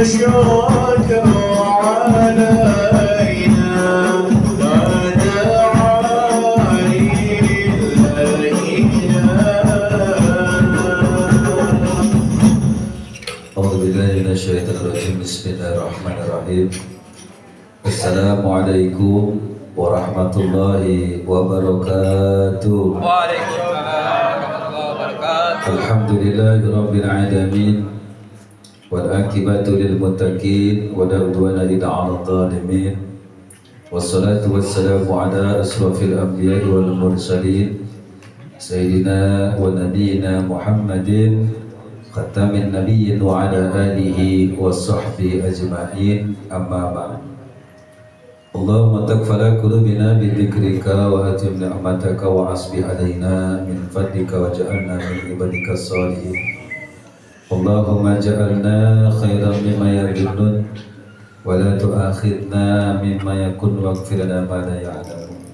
بشراك علينا ودعاني للإله. أعوذ بالله من الشيطان الرجيم. بسم الله الرحمن الرحيم. Assalamualaikum warahmatullahi wabarakatuh. Waalaikumsalam warahmatullahi wabarakatuh. Alhamdulillahi rabbil alamin wal akibatu lil muttaqin wa la udwana illa 'alal zalimin. Wassalatu wassalamu ala asrafil anbiya'i wal mursalin sayyidina wa nabiyyina Muhammadin khatamin nabiyyin wa ala alihi wa sahbihi ajma'in. Amma ba'd. Allahumma takfala qulubina bidzikrika wa atim ni'mataka wa asbih alaina min fadlika wa ja'alna min ibadika salihin. Allahumma ja'alna khairan mimma yadhunnun wa la tu'akhidna mimma yakun waghfir lana ma la ya'lamun.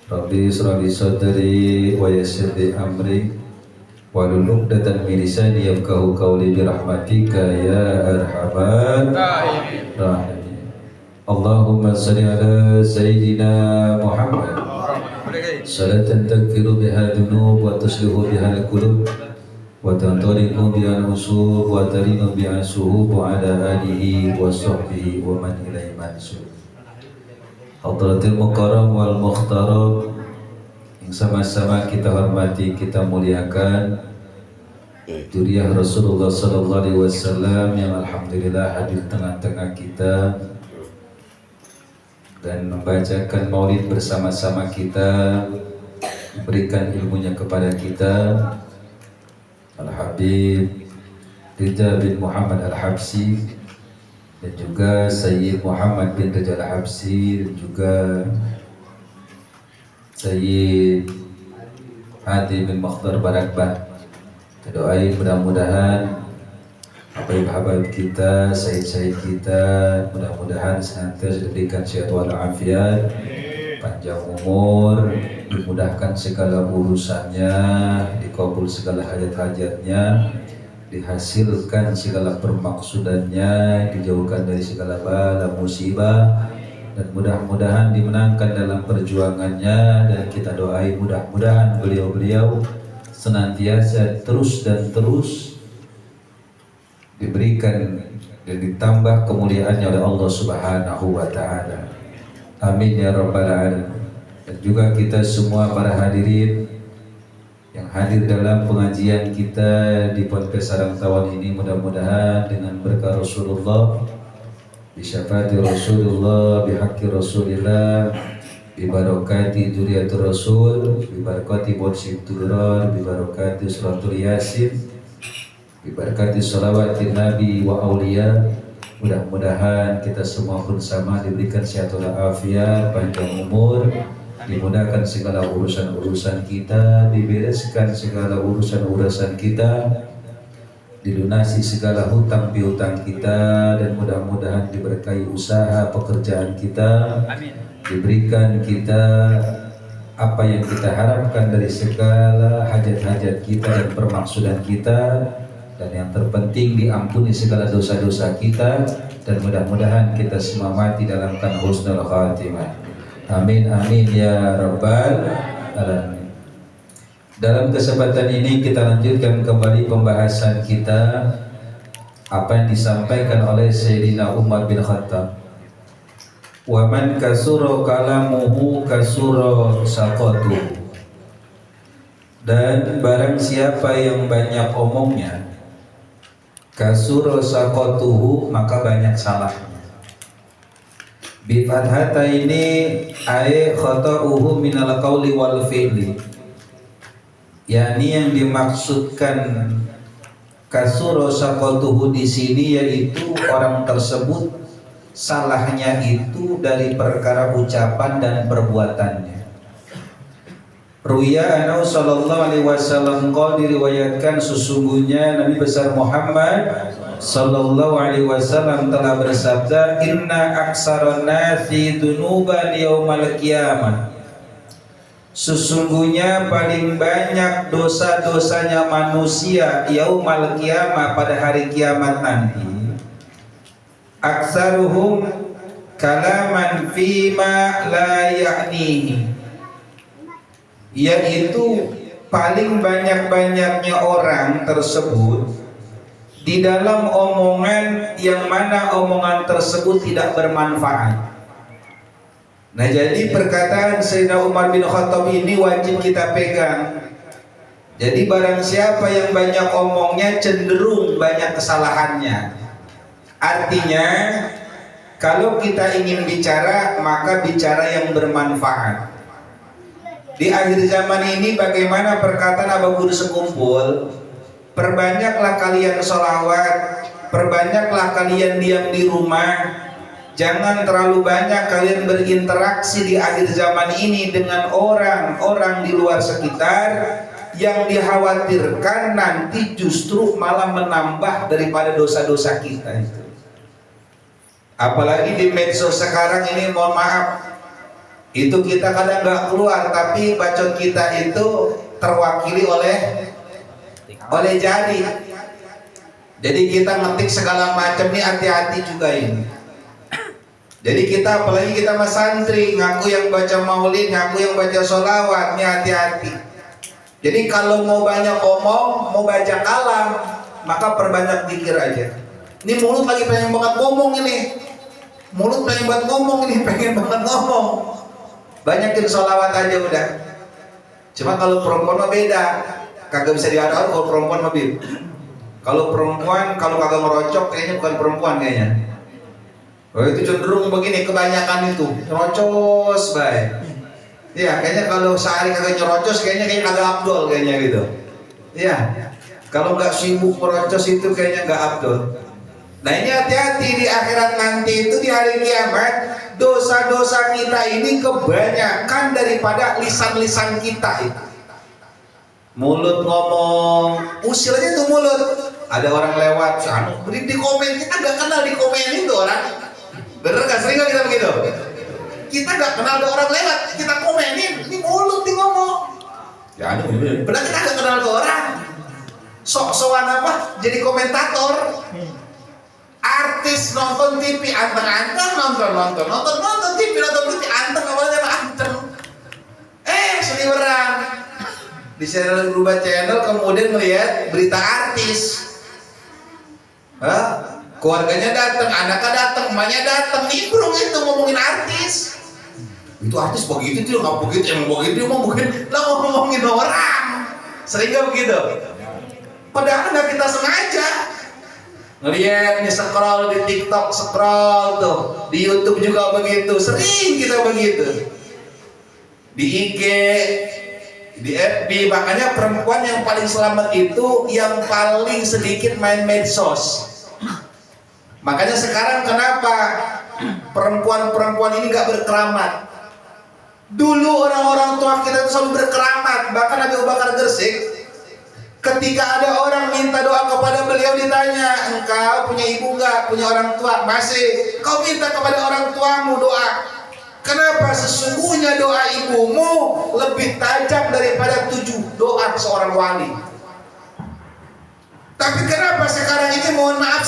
Rabbi israh li sadri wa yassir li amri wahlul 'uqdatam min lisani yafqahu qawli bi rahmatika ya arhamar rahimin. Allahumma salli ala Sayyidina Muhammad salatan takfiru biha dhunub wa tuslihu biha al-qulub wa tantaliqu biha al-usub wa tarinu biha suhub wa ala alihi wa sahbihi wa man ilaihi mansub. Hadratil mukarram wal mukhtaram yang sama-sama kita hormati, kita muliakan Duriah Rasulullah sallallahu alaihi wasallam yang alhamdulillah hadir tengah-tengah kita dan membacakan maulid bersama-sama kita, memberikan ilmunya kepada kita, Al-Habib Ridha bin Muhammad Al-Habsi dan juga Sayyid Muhammad bin Ridha Al-Habsi dan juga Sayyid Hadi bin Mukhtar Barakbah. Kita doain mudah-mudahan Habib-habib kita, syahid-syahid kita, mudah-mudahan senantiasa diberikan sehat walafiat, panjang umur, dimudahkan segala urusannya, dikabul segala hajat-hajatnya, dihasilkan segala permaksudannya, dijauhkan dari segala bala musibah, dan mudah-mudahan dimenangkan dalam perjuangannya. Dan kita doain mudah-mudahan beliau-beliau senantiasa terus dan terus diberikan dan ditambah kemuliaannya oleh Allah Subhanahu wa taala. Amin ya rabbal alamin. Dan juga kita semua para hadirin yang hadir dalam pengajian kita di Podcast Sarang Tawon ini, mudah-mudahan dengan berkah Rasulullah, bi syafaati Rasulullah, bi haqqi Rasulillah, bi barakati dzurriyyatir Rasul, bi barakati Bawsib Turar, bi barakati suratul Yasin, diberkati salawatin Nabi wa aulia. Mudah-mudahan kita semua bersama diberikan sehat walafiat, panjang umur, dimudahkan segala urusan-urusan kita, dibereskan segala urusan-urusan kita, dilunasi segala hutang piutang kita, dan mudah-mudahan diberkahi usaha pekerjaan kita. Amin. Diberikan kita apa yang kita harapkan dari segala hajat-hajat kita dan permaksudan kita, dan yang terpenting diampuni segala dosa-dosa kita, dan mudah-mudahan kita semua mati dalam kan husnul khatimah. Amin amin ya rabbal alamin. Dalam kesempatan ini kita lanjutkan kembali pembahasan kita apa yang disampaikan oleh Sayyidina Umar bin Khattab. Wa man kasura kalamuhu kasura saqatuhu. Dan barang siapa yang banyak omongnya, kasura saqatuhu, maka banyak salahnya. Bi fathata ini ay khata'uhu minal qawli wal fi'li, yakni yang dimaksudkan kasura saqatuhu di sini yaitu orang tersebut salahnya itu dari perkara ucapan dan perbuatannya. Ruya anhu sallallahu alaihi wasallam qala, diriwayatkan sesungguhnya Nabi besar Muhammad sallallahu alaihi wasallam telah bersabda, inna aksaron nasi dunuban yaumal qiyamah, sesungguhnya paling banyak dosa-dosanya manusia yaumal qiyamah, pada hari kiamat nanti, Aksaruhum kalaman fima la ya'nihi, yaitu paling banyak-banyaknya orang tersebut di dalam omongan yang mana omongan tersebut tidak bermanfaat. Nah, jadi perkataan Sayyidina Umar bin Khattab ini wajib kita pegang. Jadi barang siapa yang banyak omongnya cenderung banyak kesalahannya. Artinya kalau kita ingin bicara, maka bicara yang bermanfaat. Di akhir zaman ini bagaimana perkataan Abu Guru sekumpul, perbanyaklah kalian sholawat, perbanyaklah kalian diam di rumah, jangan terlalu banyak kalian berinteraksi di akhir zaman ini dengan orang-orang di luar sekitar yang dikhawatirkan nanti justru malah menambah daripada dosa-dosa kita itu. Apalagi di medsos sekarang ini, mohon maaf, itu kita kadang nggak keluar, tapi bacot kita itu terwakili oleh jari. Jadi kita ngetik segala macam nih, hati-hati juga ini. Jadi kita, apalagi kita mas santri, ngaku yang baca maulid, ngaku yang baca sholawat, nih hati-hati. Jadi kalau mau banyak omong, mau baca kalam, maka perbanyak zikir aja. Ini mulut lagi pengen banget ngomong ini. Mulut pengen banget ngomong ini, pengen banget ngomong. Banyakin sholawat aja udah. Cuma kalau perempuan mah beda, kagak bisa diadaan kalau perempuan mah bib. Kalau perempuan, kalau kagak ngerocok kayaknya bukan perempuan kayaknya. Oh, itu cenderung begini, kebanyakan itu nyerocos baik. Iya, kayaknya kalau sehari kagak nyerocos kayaknya kagak abdol kayaknya gitu. Iya, kalau nggak sibuk merocos itu kayaknya nggak abdol. Nah, ini hati-hati di akhirat nanti itu, di hari kiamat, dosa-dosa kita ini kebanyakan daripada lisan-lisan kita itu. Mulut ngomong, usir aja tuh mulut. Ada orang lewat, beri di komen, kita nggak kenal di komenin tuh orang. Bener nggak? Sering nggak kita begitu? Kita nggak kenal ada orang lewat, kita komenin, ini mulut nih ngomong. Ya, bener kita nggak kenal tuh orang. Sok-sokan apa? Jadi komentator. Artis nonton TV, anteng-anteng nonton TV, anteng awalnya anteng. Seliweran di channel berubah channel, kemudian melihat berita artis. Keluarganya datang, anaknya datang, emaknya datang, nimbrung itu ngomongin artis. Itu artis begitu tuh, nggak begitu, emang begitu, emang begitu. Lah ngomongin orang, sering nggak begitu? Padahal nggak kita sengaja. Ngeliat nih, scroll di TikTok, scroll tuh, di YouTube juga begitu, sering kita begitu. Di IG, di FB, makanya perempuan yang paling selamat itu yang paling sedikit main medsos. Makanya sekarang kenapa perempuan-perempuan ini gak berkeramat? Dulu orang-orang tua kita itu selalu berkeramat. Bahkan Nabi Abu Bakar Gersik, ketika ada orang minta doa kepada beliau, ditanya, engkau punya ibu nggak? Punya orang tua? Masih. Kau minta kepada orang tuamu doa. Kenapa? Sesungguhnya doa ibumu lebih tajam daripada 7 doa seorang wali. Tapi kenapa sekarang ini, mohon maaf,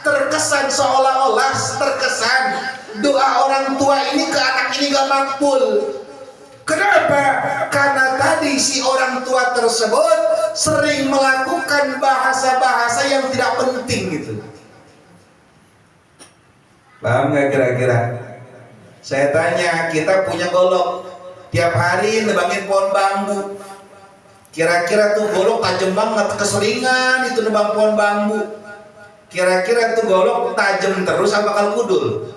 terkesan seolah-olah terkesan doa orang tua ini ke anak ini gak makbul. Kenapa? Karena tadi si orang tua tersebut sering melakukan bahasa-bahasa yang tidak penting gitu. Paham nggak kira-kira? Saya tanya, kita punya golok, tiap hari nebangin pohon bambu. Kira-kira tuh golok tajam banget, keseringan itu nebang pohon bambu. Kira-kira tuh golok tajam terus apa bakal kudul?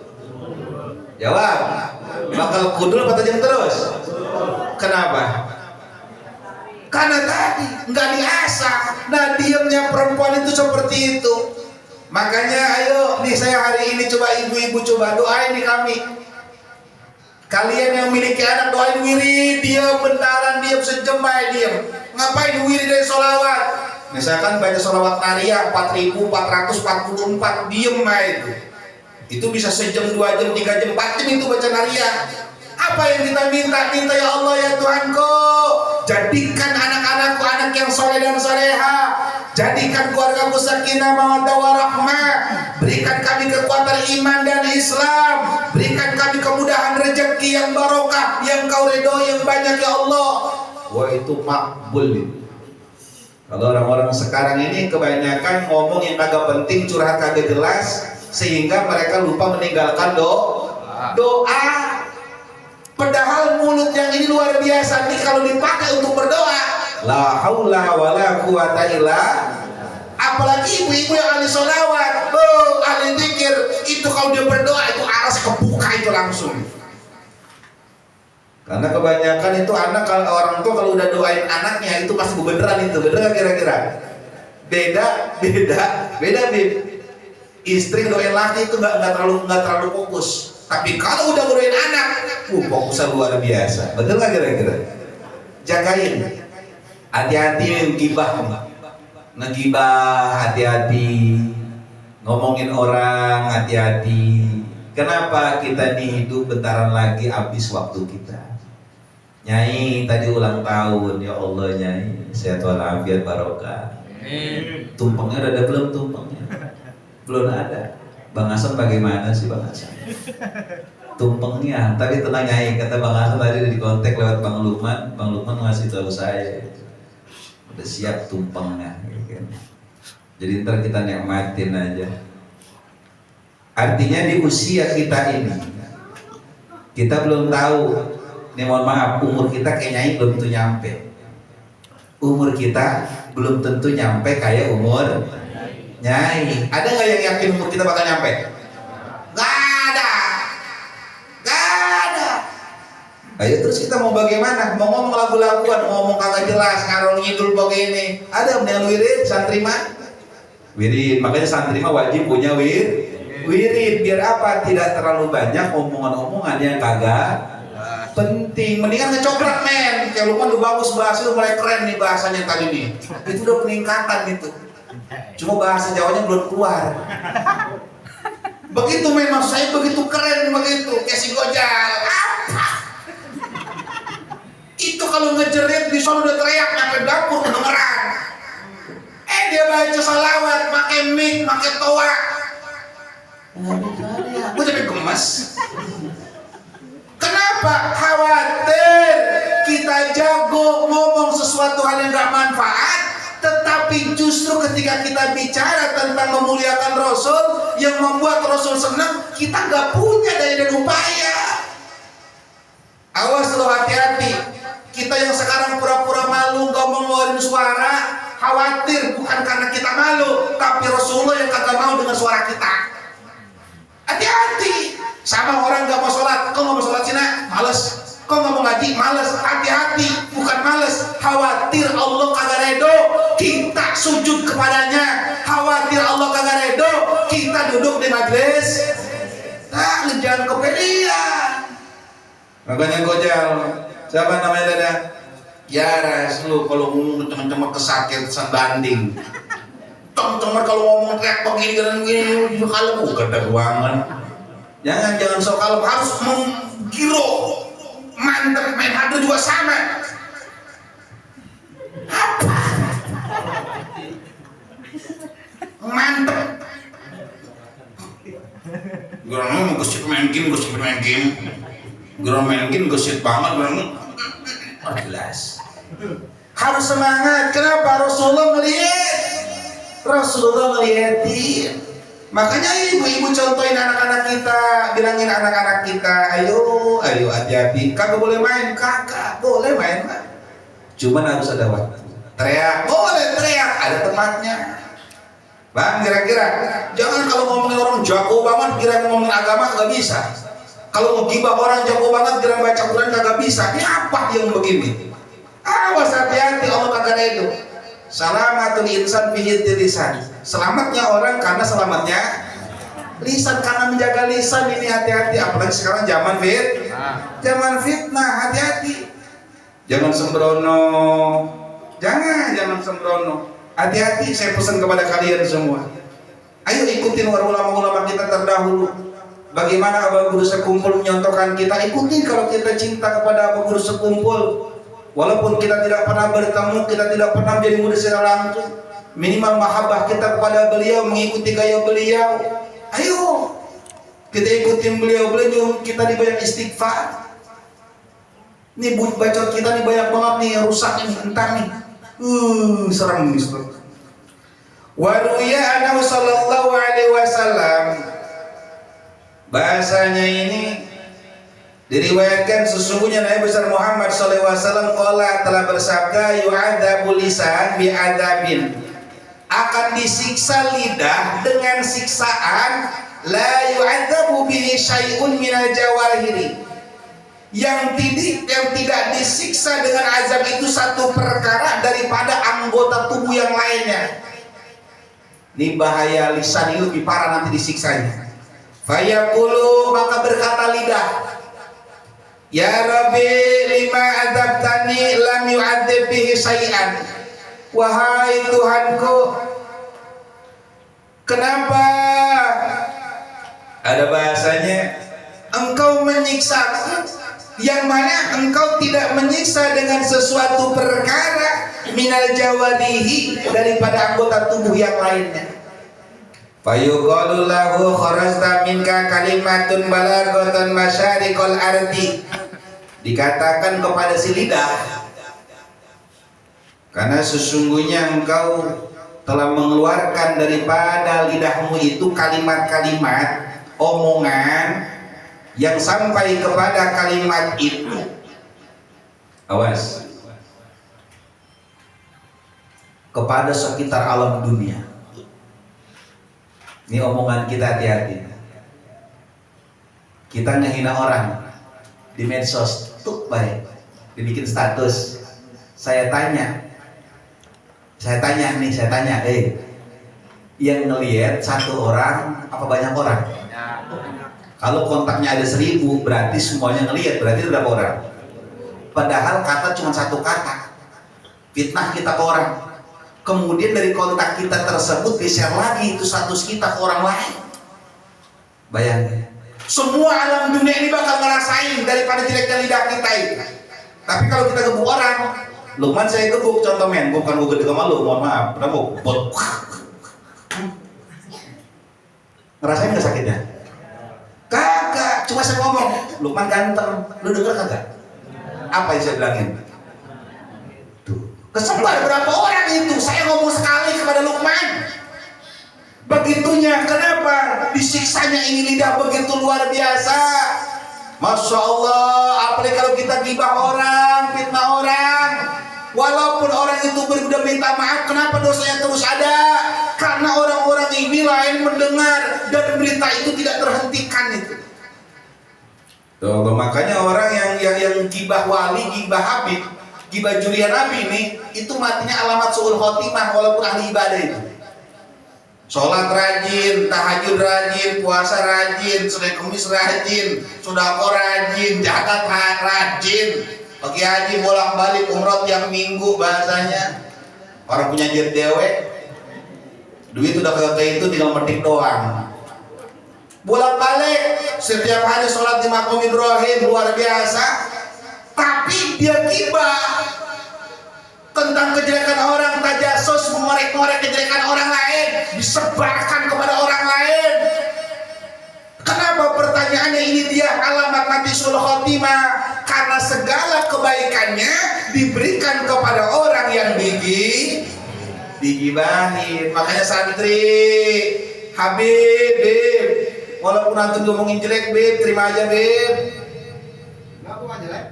Jawab. Bakal kudul apa tajam terus? Kenapa? Karena tadi nggak diasah. Nah, diamnya perempuan itu seperti itu. Makanya ayo nih, saya hari ini coba ibu-ibu coba doain di kami. Kalian yang memiliki anak doain wirid, diam bentaran, diam sejam aja diam. Ngapain wirid dari sholawat? Misalkan baca sholawat Nariyah 4444, diem aja. Itu bisa sejam, 2 jam, 3 jam, 4 jam itu baca Nariyah. Apa yang kita minta? Minta, ya Allah ya Tuhanku, jadikan anak-anakku anak yang soleh dan soleha. Jadikan keluargaku sakinah mawaddah warahmah. Berikan kami kekuatan iman dan Islam. Berikan kami kemudahan rezeki yang barokah, yang Kau ridho yang banyak ya Allah. Wah, itu makbul. Kalau orang-orang sekarang ini kebanyakan ngomong yang kagak penting, curhat kagak jelas, sehingga mereka lupa meninggalkan doa. Padahal mulut yang ini luar biasa nih kalau dipakai untuk berdoa. La haula wala quwata illa. Apalagi ibu-ibu yang ahli sholawat, ahli zikir, itu kalau dia berdoa itu aras kebuka itu langsung. Karena kebanyakan itu anak, kalau orang tua kalau udah doain anaknya itu pasti beneran itu, bener gak kira-kira? Beda Bib. Istri doain laki itu nggak terlalu fokus. Tapi kalau udah doain anak, fokusnya luar biasa. Betul gak kira-kira? Jagain. Hati-hati gibah, ngegibah, hati-hati. Ngomongin orang, hati-hati. Kenapa kita nih hidup bentaran lagi habis waktu kita? Nyai tadi ulang tahun, ya Allah Nyai, sehat walafiat barokah. Tumpengnya udah ada belum tumpengnya? Belum ada. Bang Hasan bagaimana sih Bang Hasan? Tumpengnya, tapi tenang Nyai, kata Bang Hasan tadi di kontak lewat Bang Lukman ngasih tahu saya. Udah siap tumpengnya, gitu kan. Jadi ntar kita nikmatin aja. Artinya di usia kita ini, kita belum tahu. Ini mohon maaf, umur kita kayak Nyai belum tentu nyampe. Umur kita belum tentu nyampe kayak umur Nyai. Ada nggak yang yakin umur kita bakal nyampe? Nggak ada. Ayo terus kita mau bagaimana? Mau ngomong lagu-laguan, mau ngomong kagak jelas, ngarol ngidul begini. Ada yang wirid, santri mah? Wirid, makanya santri mah wajib punya wirid. Biar apa? Tidak terlalu banyak omongan-omongan yang kagak penting. Mendingan ngecoklat men. Kayak Lukman udah bagus bahasa, udah mulai keren nih bahasanya tadi nih. Itu udah peningkatan itu. Cuma bahasa Jawanya belum keluar. Begitu men, maksud saya begitu keren begitu. Kayak si Gojal. Itu kalau ngejerit di sana udah teriak sampai dapur kedengeran. Dia baca salawat, pakai mic, pakai toa. Gue jadi gemes. Kenapa? Khawatir kita jago ngomong sesuatu hal yang gak manfaat, tetapi justru ketika kita bicara tentang memuliakan Rasul yang membuat Rasul senang, kita gak punya daya dan upaya. Awas lo, hati-hati. Kita yang sekarang pura-pura malu gak mau ngeluarin suara, khawatir bukan karena kita malu, tapi Rasulullah yang kagak mau dengan suara kita. Hati-hati. Sama orang gak mau sholat, kok gak mau sholat sih nak? Males. Kok gak mau ngaji? Males. Hati-hati, bukan males, khawatir Allah kagak redo kita sujud kepadanya. Khawatir Allah kagak redo kita duduk di majelis. Jangan kepedean. Makanya Gojal, siapa namanya dada? Yaras, lu kalau ngomong teman-teman kesakit sebanding. Teman-teman kalau ngomong teriak begini dan begini, kalau bukan ada ruangan. Jangan sok kalem, harus menggiro, mantep, main hadir juga sama. Apa? Mantep. Gerang mau gesit main game. Gerang main game gesit banget, gerang. Jelas. Harus semangat. Kenapa? Rasulullah ngeliatin. Makanya ibu-ibu contohin anak-anak kita, bilangin anak-anak kita, ayo hati-hati. Kagak boleh main, kakak boleh main kan? Cuman harus ada waktu. Teriak, boleh teriak, ada tempatnya. Bang, kira-kira jangan kalau ngomongin orang jago banget, kira ngomongin agama kagak bisa. Kalau mau gibah orang jago banget, kira baca Quran kagak bisa. Ini apa yang begini? Awas, hati-hati, Allah kagak itu. Salamatul insan bihi lisan. Selamatnya orang karena selamatnya lisan, karena menjaga lisan ini hati-hati. Apalagi sekarang zaman fitnah, hati-hati. Jangan sembrono. Jangan sembrono. Hati-hati, saya pesan kepada kalian semua. Ayo ikutin ulama-ulama kita terdahulu. Bagaimana Abah Guru Sekumpul menyontohkan kita, ikutin kalau kita cinta kepada Abah Guru Sekumpul. Walaupun kita tidak pernah bertemu, kita tidak pernah menjadi murid secara langsung, minimal mahabbah kita kepada beliau, mengikuti gaya beliau. Ayo kita ikutin beliau, kita dibayar istighfar. Nih bacot kita nih banyak banget nih yang rusak nih, entar nih. Serem nih. Wa ruya annahu sallallahu alaihi wasallam, bahasanya ini diriwayatkan sesungguhnya Nabi besar Muhammad sallallahu alaihi wasallam qala telah bersabda, yu'adzabul lisan bi'adzabin, akan disiksa lidah dengan siksaan la yu'adzabu bihi syai'un minal jawarihiri, yang tidak disiksa dengan azab itu satu perkara daripada anggota tubuh yang lainnya. Ini bahaya lisan, ini lebih parah nanti disiksanya. Fayaqulu, maka berkata lidah, ya Rabbi lima adzabtani lam yu'adzib bihi syai'an, wahai Tuhanku, kenapa, ada bahasanya, engkau menyiksa yang mana engkau tidak menyiksa dengan sesuatu perkara minal jawarihi, daripada anggota tubuh yang lainnya. Fayuqalu lahu kharajta minka kalimatun balaghatan masyariqal ardi, dikatakan kepada si lidah, karena sesungguhnya engkau telah mengeluarkan daripada lidahmu itu kalimat-kalimat omongan yang sampai kepada kalimat itu, awas, kepada sekitar alam dunia. Ini omongan kita, hati-hati. Kita ngehina orang di medsos tuh baik, dibikin status. Saya tanya, yang ngelihat satu orang apa banyak orang? Kalau kontaknya ada 1000, berarti semuanya ngelihat, berarti berapa orang? Padahal kata cuma satu kata, fitnah kita ke orang. Kemudian dari kontak kita tersebut di-share lagi itu status kita ke orang lain. Bayangin, semua alam dunia ini bakal ngerasain daripada jeleknya lidah kita itu. Tapi kalau kita gebuk orang, Lukman saya gebuk, contoh men, bukan gue gede sama lu, mohon maaf, udah mau bot. Ngerasain gak sakitnya? Kagak, cuma saya ngomong, Lukman ganteng, lu denger kagak? Apa yang saya bilangin? Tuh, kesebar berapa orang itu? Saya ngomong sekali kepada Lukman. Begitunya, kenapa? Disiksanya ini lidah begitu luar biasa. Masya Allah, apalagi kalau kita gibah orang, fitnah orang. Walaupun orang itu sudah minta maaf, kenapa dosanya terus ada? Karena orang-orang ini lain mendengar dan berita itu tidak terhentikan itu. Tuh, makanya orang yang gibah wali, gibah Habib, gibah Julian Nabi ini, itu matinya alamat su'ul khotimah walaupun ahli ibadah itu. Sholat rajin, tahajud rajin, puasa rajin, Senin Kamis rajin, sedekah rajin, zakat rajin, pergi haji bolak-balik, umroh tiap minggu bahasanya. Orang punya jet dewe, duit udah kayak itu tinggal metik doang. Bolak-balik setiap hari sholat di Maqam Ibrahim luar biasa, tapi dia gibah tentang kejelekan orang, tajasus, mengorek-ngorek kejelekan orang lain, disebarkan kepada orang lain. Kenapa pertanyaannya ini dia alamat nanti sul khotimah? Karena segala kebaikannya diberikan kepada orang yang digibahin. Makanya santri, Habib, Bib, walaupun antum ngomongin jelek, Bib, terima aja, Bib. Enggak, bukan jelek.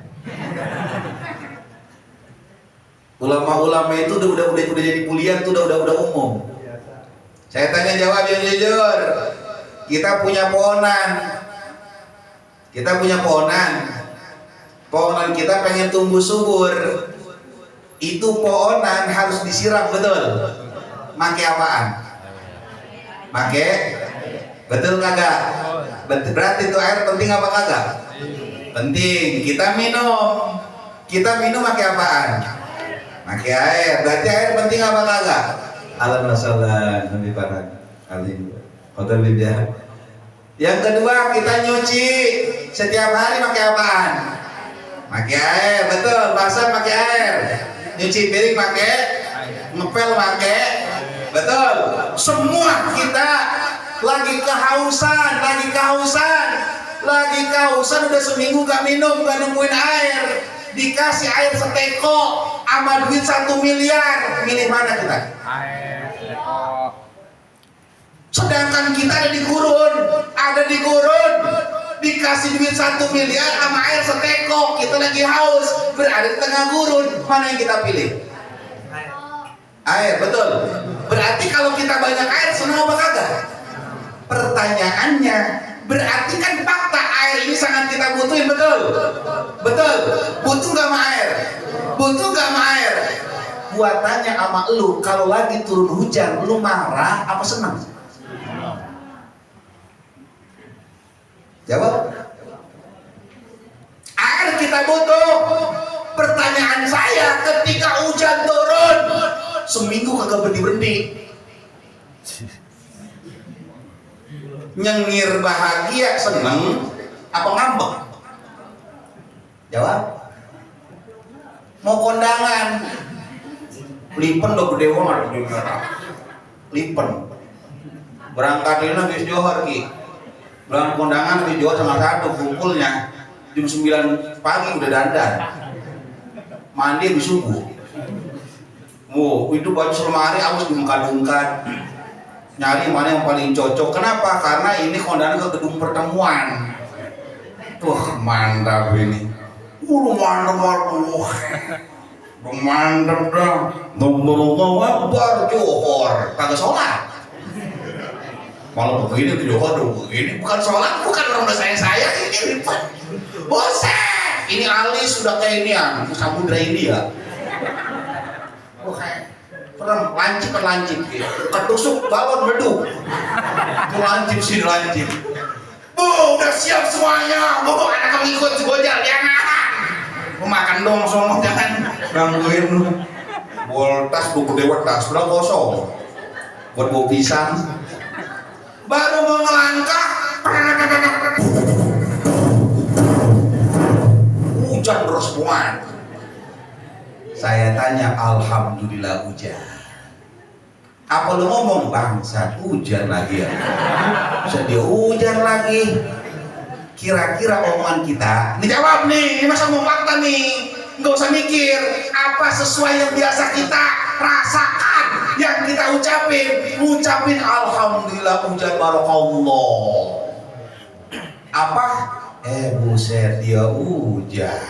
Ulama-ulama itu udah jadi kuliah tuh udah umum. Saya tanya jawab yang jujur. Kita punya pohonan. Pohonan kita pengen tumbuh subur. Itu pohonan harus disiram, betul? Make apaan? Make? Betul kagak? Berarti itu air penting apa kagak? Penting. Kita minum make apaan? Make air. Berarti air penting apa kagak? Alhamdulillah, Nabi Farhan Alim Hotel Bibia. Yang kedua, kita nyuci setiap hari pakai apaan? Pakai air, betul. Basah pakai air. Nyuci piring pakai, ngepel pakai Betul. Semua kita lagi kehausan udah seminggu gak minum, gak nemuin air. Dikasih air seteko sama duit 1 miliar, milih mana kita? Air, seteko. Sedangkan kita ada di gurun, dikasih duit 1 miliar sama air seteko, kita lagi haus, berada di tengah gurun, mana yang kita pilih? Air, betul. Berarti kalau kita banyak air, senang apa kagak? Pertanyaannya, berarti kan fakta air ini sangat kita butuhin, betul? Betul. Butuh gak sama air? Gua tanya sama lu, kalau lagi turun hujan, lu marah apa senang? Jawab. Air kita butuh. Pertanyaan saya, ketika hujan turun, seminggu kagak berhenti. Nyengir bahagia, seneng apa ngambek? Jawab. Mau kondangan, lipen udah gede banget, lipen. Berangkat ini habis johor ki, berangkat kondangan habis johor sama satu, kumpulnya jam 9 pagi udah dandan, mandi habis subuh. Itu baju selemari harus diungkat-ungkat, nyari mana yang paling cocok. Kenapa? Karena ini kondangan ke gedung pertemuan. Wah mantap ini. Mantap dah. Baru johor, kagak sholat. Malah begini ke johor dong. Ini bukan sholat, bukan orang saya ini ribet. Bosan. Ini alis sudah kayak ini ya, samudra India. Pernah lancip gitu. Ketusuk balon beduk. Itu lancip. Udah siap semuanya. Anak kamu ikut si Bojal, jangan. Makan dong sono, jangan gangguin lu. Boltas buku dewa tas udah kosong. Buat bawa pisang. Baru mau ngelangkah, hujan terus muat. Saya tanya, alhamdulillah hujan. Apa lu ngomong bangsat hujan lagi ya? Sedih hujan lagi. Kira-kira omongan kita, ini jawab nih, ini masa ngomong fakta nih, nggak usah mikir apa sesuai yang biasa kita rasakan, yang kita ucapin alhamdulillah hujan barakallah. Apa? Buset dia hujan.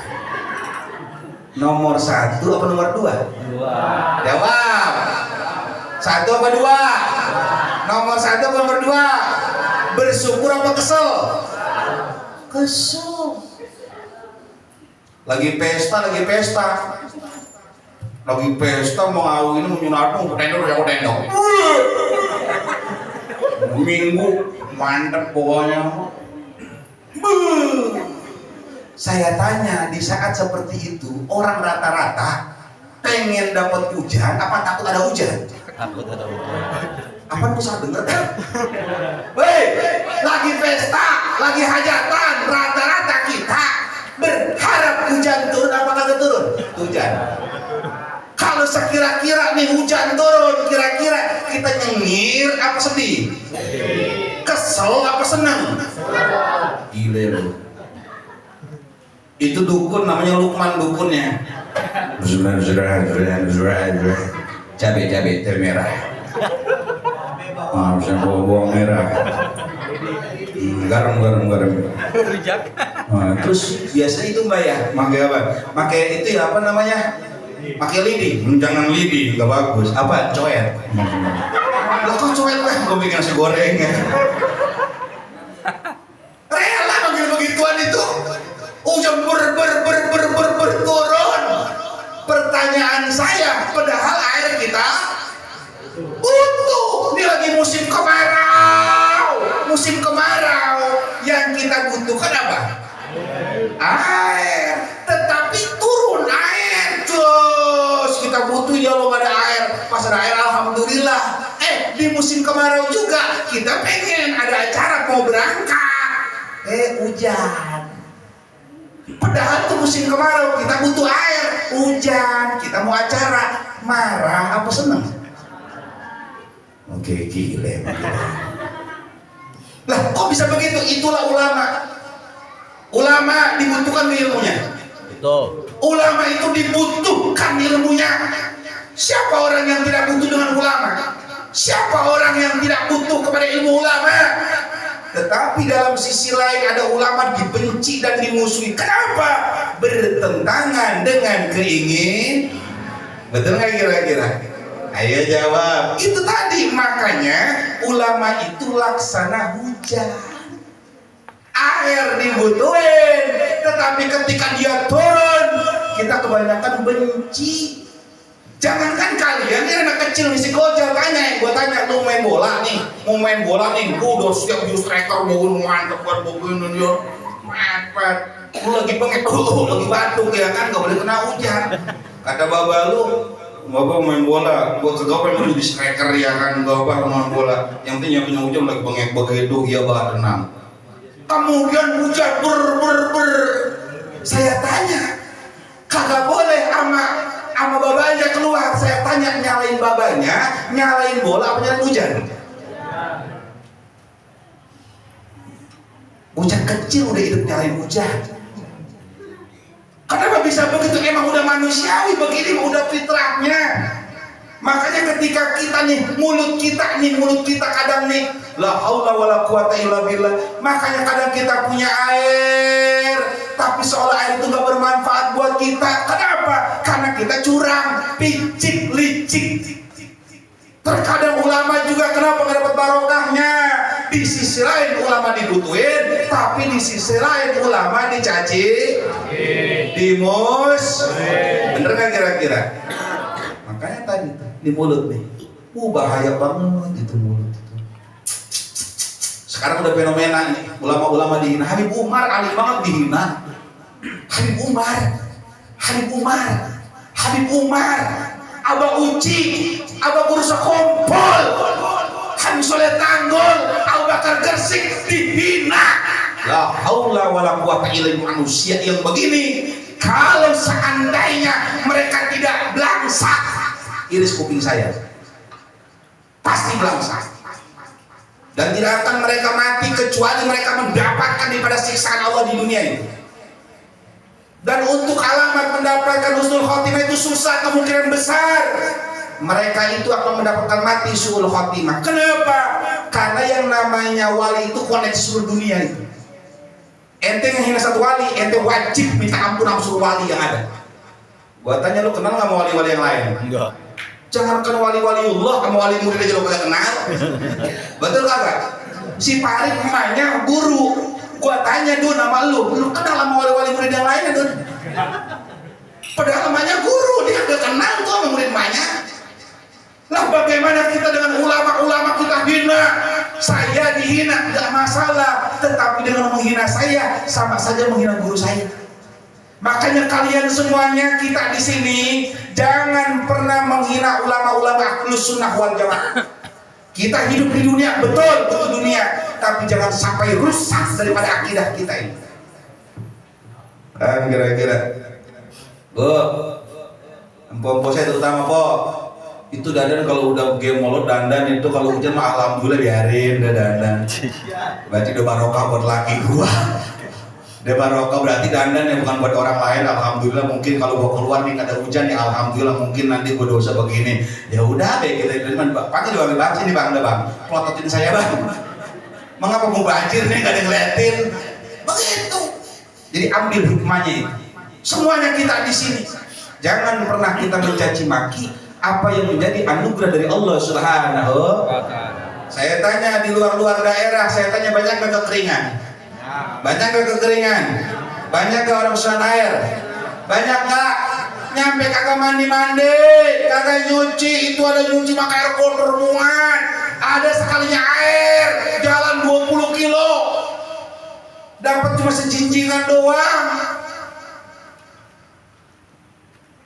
Nomor 1 apa nomor 2? 2. Jawab. 1 apa 2? Nomor 1 apa nomor 2? Bersyukur apa kesel? Kesel. Lagi pesta mau ngawin mau nyunat mau tendok. Minggu mantep pokoknya. Saya tanya, di saat seperti itu orang rata-rata pengen dapat hujan apa takut ada hujan? Takut ada hujan. Apa lu salah denger kan? Hei, lagi pesta, lagi hajatan, rata-rata kita berharap hujan turun apa kagak turun? Hujan. Kalau sekira-kira nih hujan turun, kira-kira kita nyengir apa sedih? Kesel apa senang? Gile lu. Itu dukun namanya Lukman dukunnya. Cabe merah. Harusnya bawang merah. Garam. Nah, terus biasanya itu mbak ya, pakai apa? Pakai itu ya apa namanya? Pakai lidi. Jangan lidi, nggak bagus. Apa? Coet. Lah kok coet lah? Gue bikin nasi goreng ya. Rela begituan itu. Hujan turun. Pertanyaan saya, padahal air kita butuh. Ini lagi musim kemarau. Yang kita butuhkan apa? Air. Tetapi turun air. Terus kita butuh ya lo ada air. Pas ada air alhamdulillah. Di musim kemarau juga kita pengen ada acara mau berangkat. Hujan. Padahal itu musim kemarau, kita butuh air, hujan, kita mau acara, marah apa seneng? Oke, gile. Lah kok bisa begitu? Itulah ulama. Ulama dibutuhkan ilmunya. Betul. Ulama itu dibutuhkan ilmunya. Siapa orang yang tidak butuh dengan ulama? Siapa orang yang tidak butuh kepada ilmu ulama? Tetapi dalam sisi lain ada ulama dibenci dan dimusuhi. Kenapa? Bertentangan dengan keingin. Betul nggak kira-kira? Ayo jawab. Itu tadi, makanya ulama itu laksana hujan. Air dibutuhin, tetapi ketika dia turun, kita kebanyakan benci. Jangankan kalian, ini anak kecil misi gojol, tanya, gue tanya, lu main bola nih, mau main bola nih, gue udah siap di striker, mau mantep buat boboin dia, mepet, lu lagi bengek, lagi batuk ya kan, gak boleh kena hujan. Kata baba lu, bapak main bola, gue kagak pengen jadi striker ya kan, gak apa main bola, yang penting yang punya hujan lagi bengek begitu, ya bah renang. Kemudian hujan ber. Saya tanya, kagak boleh sama babanya keluar. Saya tanya, nyalain babanya, nyalain bola apa nyalain hujan? Hujan kecil udah hidup nyalain hujan. Kenapa bisa begitu? Emang udah manusiawi begini, udah fitrahnya. Makanya ketika kita nih, mulut kita kadang nih, la haula wala quwata illa billah. Makanya kadang kita punya air, tapi seolah air itu gak bermanfaat buat kita. Kenapa? Karena kita curang, picik, licik. Terkadang ulama juga kenapa gak dapat barokahnya? Di sisi lain ulama dibutuhin, tapi di sisi lain ulama dicaci, dimus. Bener gak kira-kira? Makanya tadi di mulut nih, bahaya banget itu mulut itu. Sekarang udah fenomena nih, ulama-ulama dihina. Habib Umar alim banget dihina. Habib Umar, Abah Uci, Abah Guru Sekompol, Habib Soleh Tanggul, Abu Bakar Gersik dihina. La haula wala quwata illa billah. Manusia yang begini, kalau seandainya mereka tidak belangsak, iris kuping saya pasti belangsak, dan tidak akan mereka mati kecuali mereka mendapatkan daripada siksaan Allah di dunia ini. Dan untuk alamat mendapatkan husnul khotimah itu susah, kemungkinan besar mereka itu akan mendapatkan mati suul khotimah. Kenapa? Karena yang namanya wali itu koneksi seluruh dunia itu. Ente ngehina satu wali, ente wajib minta ampun sama seluruh wali yang ada. Gua tanya, lu kenal nggak sama wali-wali yang lain? Enggak. Jangankan wali-waliullah, sama wali murid aja lo gak kenal. Betul kagak? Si Farid emaknya guru. Gua tanya, Dun, nama lu kenal sama wali-wali murid yang lainnya, Dun? Padahal emaknya guru, dia gak kenal tuh sama murid emaknya. Lah bagaimana kita dengan ulama-ulama kita hina? Saya dihina, gak masalah. Tetapi dengan menghina saya, sama saja menghina guru saya. Makanya kalian semuanya, kita di sini jangan pernah menghina ulama-ulama Ahlus Sunnah wal Jamaah. Kita hidup di dunia, betul dunia, tapi jangan sampai rusak daripada akidah kita ini. Kira-kira, Bu, empo-empo saya terutama Po, itu dandan kalau udah game molot dandan itu kalau hujan mah alhamdulillah biarin udah dandan. Berarti udah barokah buat laki gua. Dia barokah berarti dandan yang bukan buat orang lain. Alhamdulillah, mungkin kalau gua keluar nih ada hujan ya alhamdulillah, mungkin nanti gua dosa begini. Ya udah deh, kita terima. Pakai juga banjir nih Bang, udah Bang. Plototin saya Bang. Mengapa mau banjir nih, gak ada yang ngeliatin. Begitu. Jadi ambil hikmahnya itu. Semuanya kita di sini. Jangan pernah kita mencaci maki apa yang menjadi anugerah dari Allah Subhanahu wa Ta'ala. Saya tanya di luar-luar daerah, saya tanya banyak gak kekeringan? Banyak gak kekeringan? Banyak gak orang kesusahan air? Banyak gak? Nyampe kagak mandi-mandi, kagak nyuci, itu ada nyuci pakai air kotor muat. Ada sekalinya air, jalan 20 kilo, dapat cuma sejinjingan doang.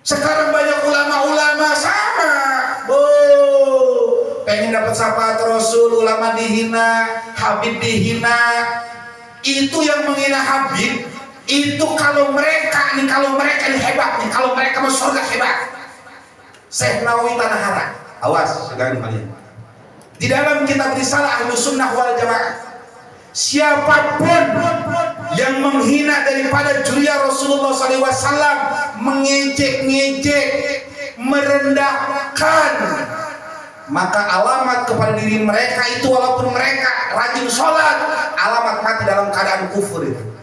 Sekarang banyak ulama-ulama sama, pengen dapat syafaat Rasul, ulama dihina, Habib dihina. Itu yang menghina Habib itu kalau mereka ini hebat nih, kalau mereka masuk surga hebat. Syekh Nawawi Tanah Hara, awas sekarang kalian. Di dalam kitab Risalah Ahlus Sunnah wal Jamaah, siapapun yang menghina daripada julia Rasulullah SAW, mengejek-ngejek, merendahkan, maka alamat kepada diri mereka itu, walaupun mereka rajin sholat, alamat mati dalam keadaan kufur itu.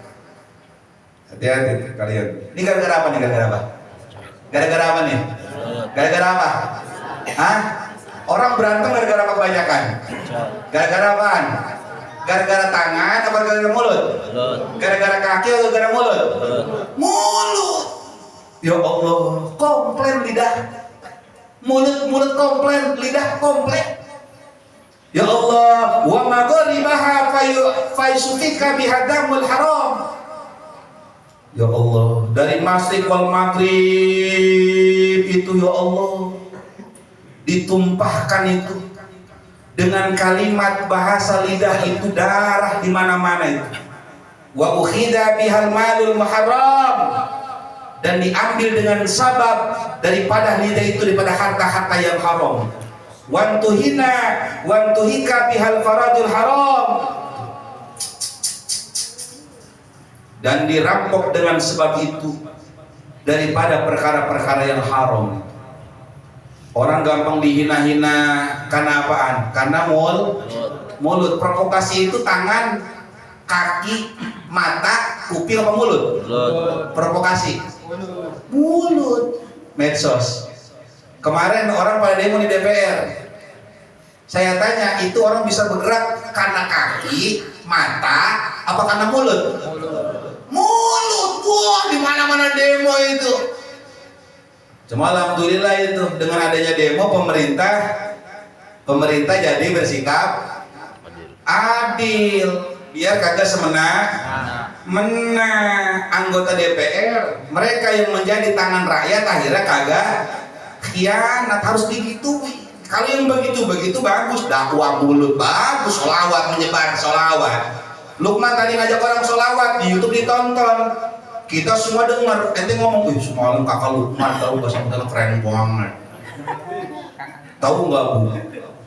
Hati-hati kalian. Ini gara-gara apa nih? Gara-gara apa? Gara-gara apa nih? Gara-gara apa? Hah? Orang berantem gara-gara apa kebanyakan? Gara-gara apaan? Gara-gara tangan atau gara-gara mulut? Gara-gara kaki atau gara-gara mulut? Mulut. Ya Allah, komplain lidah. Mulut komplain, lidah komplain. Ya Allah, wa ma gharibaha fayusufika bihadamul haram. Ya Allah, dari masyriq wal maghrib itu ya Allah ditumpahkan itu dengan kalimat bahasa lidah itu, darah di mana-mana itu. Wa ukhida bihal malul muharram, dan diambil dengan sabab daripada lidah itu, daripada harta-harta yang haram. Wantuhika bihal faradul haram, dan dirampok dengan sebab itu daripada perkara-perkara yang haram. Orang gampang dihina-hina karena apaan? Karena mulut. Provokasi itu tangan, kaki, mata, kuping apa mulut? Provokasi mulut. Medsos. Kemarin orang pada demo di DPR. Saya tanya, itu orang bisa bergerak karena kaki, mata, apa karena mulut? Mulut. Wah, di mana-mana demo itu. Cuma alhamdulillah itu dengan adanya demo pemerintah jadi bersikap adil, biar kagak menang anggota DPR, mereka yang menjadi tangan rakyat akhirnya kagak khianat, harus digitui. Kalau yang begitu bagus, dakwah mulut bagus, sholawat, menyebar sholawat. Lukman tadi ngajak orang sholawat, di YouTube ditonton, kita semua dengar. Ente ngomong, semalam kakak Lukman tahu bahasa Indonesia keren banget. Tahu nggak Bu?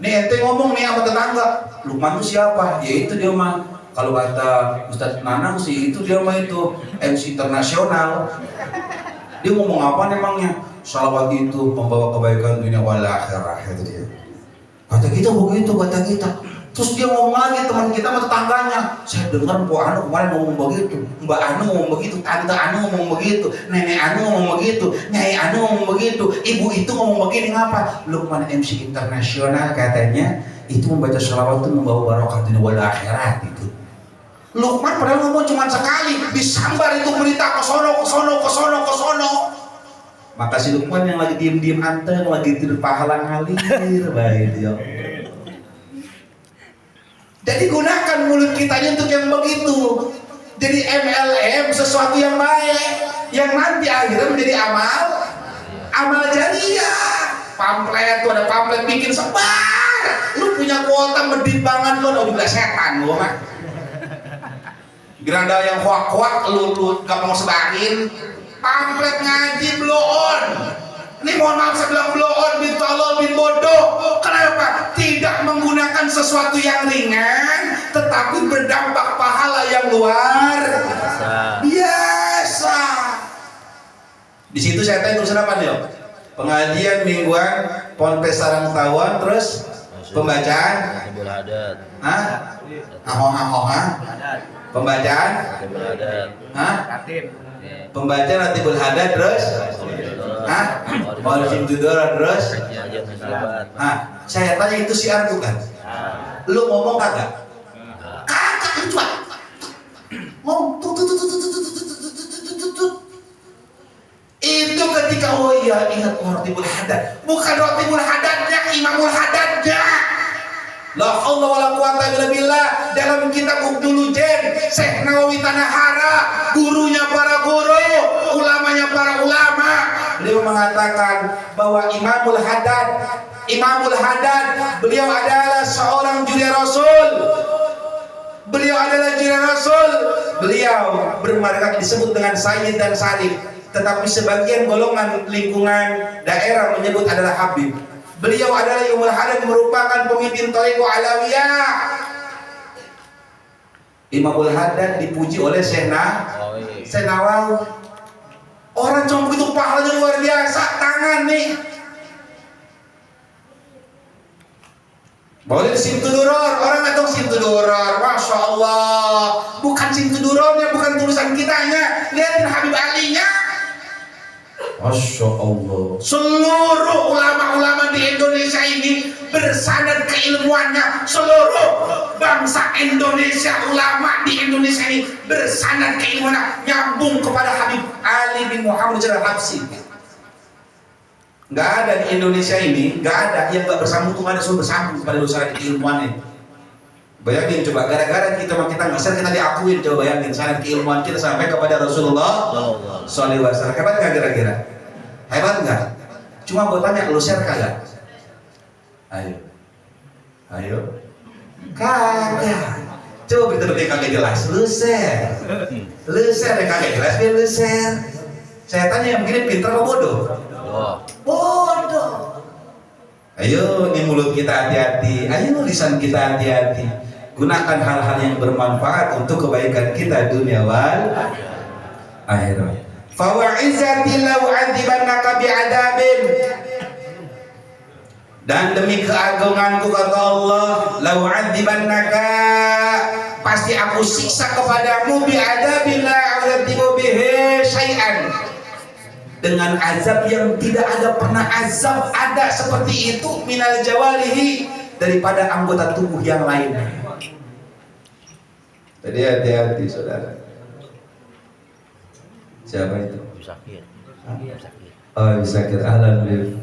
Nih ente ngomong nih sama tetangga, Lukman itu siapa? Ya itu dia mah. Kalau kata Ustadz Nanang sih itu dia mah itu MC internasional. Dia ngomong apa emangnya? Salawat itu membawa kebaikan dunia wal akhirah, itu dia. Kata kita begitu, kata kita. Terus dia ngomong lagi, teman kita sama tetangganya, saya dengar Bu Anu kemarin ngomong begitu, Mbak Anu ngomong begitu, Tante Anu ngomong begitu, Nenek Anu ngomong begitu, Nyai Anu ngomong begitu, Ibu itu ngomong begini. Ngapa? Lukman MC internasional katanya itu membaca sholawat itu membawa barokah dunia wal akhirat itu. Lukman padahal ngomong cuma sekali, disambar itu berita ke sono. Maka si Lukman yang lagi diem anteng, lagi tidur pahala ngalir, baik dia. Jadi gunakan mulut kita untuk yang begitu. Jadi MLM, sesuatu yang baik, yang nanti akhirnya menjadi amal jariah. Pamflet tuh, ada pamflet bikin sebar. Lu punya kuota medit banget lu, udah bilang setan gua mah. Geranda yang kuak-kuak lu gak mau sebarin. Pamflet ngaji blow on. Ini mohon maaf saya bilang blow on, bin tolol, bin bodoh. Kenapa? Tidak menggunakan sesuatu yang ringan, tetapi berdampak pahala yang luar biasa. Di situ saya tanya tulisan apa nih? Pengajian mingguan, ponpes sarang tawon, terus pembacaan. Hah? Pembacaan. Pembacaan Ratibul Hadad terus. Maulid Judora terus. Saya tanya itu siar bukan? Lu ngomong kagak? Kagak lucu. Ngomong itu ketika ingat Ratibul Hadad. Bukan Ratibul Hadadnya, Imamul Hadadnya. La haula wala quwata illa billah. Dalam kitab Ubdul Ujen, Syekh Nawawi Tanahara, gurunya para guru, ulamanya para ulama, beliau mengatakan bahwa Imamul Hadad, beliau adalah seorang juri Rasul. Beliau bermarkas disebut dengan Sayyid dan Salim, tetapi sebagian golongan lingkungan daerah menyebut adalah Habib. Beliau adalah Imamul Haddad, merupakan pemimpin Thariqah Alawiyah. Imamul Haddad dipuji oleh Syekh Nawawi. Orang cuma begitu pahalanya luar biasa, tangan nih. Boleh Simtuduror, orang nggak tahu Simtuduror, masya Allah. Bukan Simtudurornya, bukan tulisan kitanya, lihatin Habib Ali-nya. Masya Allah. Seluruh ulama-ulama di Indonesia ini bersandar keilmuannya. Seluruh bangsa Indonesia, ulama di Indonesia ini bersandar keilmuannya, nyambung kepada Habib Ali bin Muhammad Al-Habsyi. Nggak ada di Indonesia ini, nggak ada yang nggak bersambung, cuma ada suruh bersambung pada usaha keilmuannya. Bayangin coba, gara-gara kita nggak sadar, kita diakuin. Coba bayangin, sanad keilmuan kita sampai kepada Rasulullah SAW. Hebat nggak kira-kira? Hebat nggak? Cuma buat tanya, lu share kagak? Ayo, kagak. Coba betul-betul kagak jelas, lu share yang kagak jelas, biar lu share. Saya tanya yang begini pintar apa bodoh? Bodoh. Ayo, ini mulut kita hati-hati, ayo lisan kita hati-hati. Gunakan hal-hal yang bermanfaat untuk kebaikan kita dunia wal akhirat. Fa wa'izzati law 'adzibannaka bi'adzabin. Dan demi keagunganku kata Allah, law 'adzibannaka, pasti aku siksa kepadamu bi'adzabin la 'adzibu bihi syai'an, dengan azab yang tidak ada pernah azab ada seperti itu, minal jawalihi, daripada anggota tubuh yang lain. Jadi hati-hati saudara. Siapa itu? Sakit. Oh, sakit. Ahlan bif.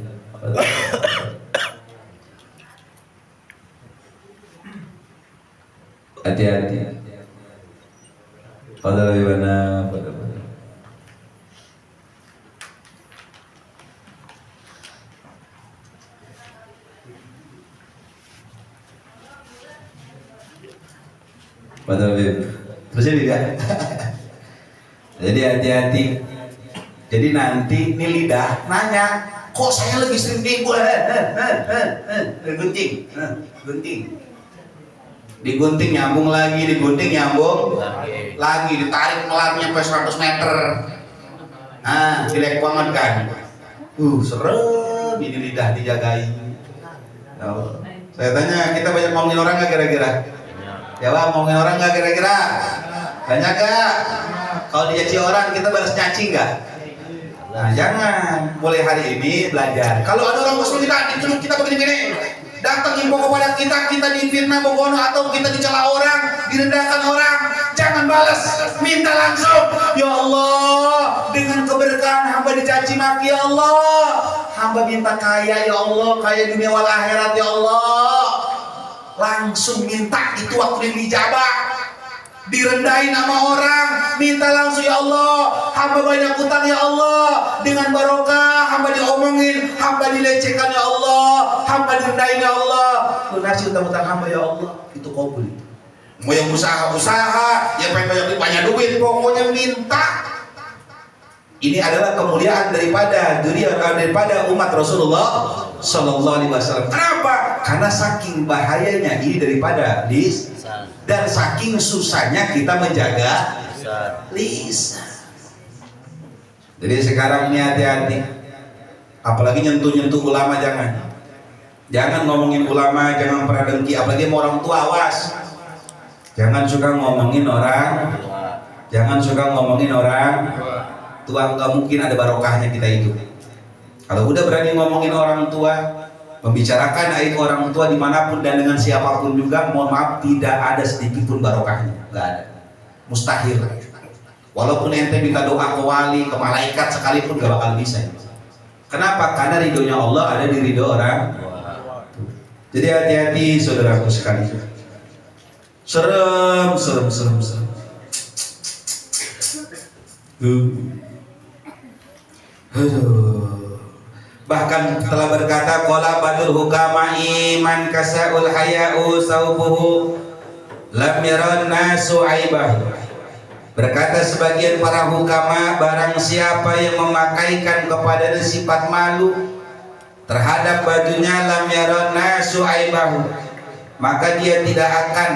Hati-hati. Pada mana? Betul, Bib. Terus ya, Bib ya. Jadi hati-hati. Jadi nanti ini lidah nanya, kok saya lagi sering digunting, digunting nyambung lagi, digunting nyambung lagi, ditarik melarnya sampai 100 meter. Jelek banget kan. Serem ini lidah dijagai. Saya tanya, kita banyak ngomongin orang nggak kira-kira? Jawab, ngomongin orang nggak kira-kira? Banyak nggak? Kalau dicaci orang kita balas caci nggak? Nah, jangan. Mulai hari ini belajar. Kalau ada orang musuh kita, dituduh kita begini-begini, datang info kepada kita, kita difitnah begono atau kita dicela orang, direndahkan orang, jangan balas, minta langsung. Ya Allah, dengan keberkahan hamba dicaci maki, ya Allah, hamba minta kaya, ya Allah, kaya dunia wal akhirat, ya Allah. Langsung minta, itu waktu yang dijabah. Direndahin sama orang, minta langsung, ya Allah, hamba banyak utang, ya Allah, dengan barokah hamba diomongin, hamba dilecehkan, ya Allah, hamba direndahin, ya Allah, lunasi utang-utang hamba, ya Allah. Itu kabul. Mau yang usaha, yang pengen banyak duit, pokoknya minta. Ini adalah kemuliaan daripada umat Rasulullah Sallallahu Alaihi Wasallam. Kenapa? Karena saking bahayanya ini daripada lisan, dan saking susahnya kita menjaga lisan. Jadi sekarang ini hati-hati, apalagi nyentuh-nyentuh ulama, jangan ngomongin ulama, jangan pernah dengki, apalagi mau orang tua, awas. Jangan suka ngomongin orang, tua, nggak mungkin ada barokahnya kita hidup. Kalau udah berani ngomongin orang tua, membicarakan aib orang tua dimanapun dan dengan siapapun juga, mohon maaf, tidak ada sedikit pun barokahnya, nggak ada, mustahil. Walaupun ente minta doa ke wali, ke malaikat sekalipun gak bakal bisa. Kenapa? Karena ridhonya Allah ada di ridho orang. Jadi hati-hati saudaraku sekalian. Serem. Bahkan telah berkata, qala badul hukama iman kasaul haya'u saubuhu lam yaran nasu aibah. Berkata sebagian para hukama, barang siapa yang memakaikan kepada sifat malu, terhadap bajunya, lam yaron nasu aibahu, maka dia tidak akan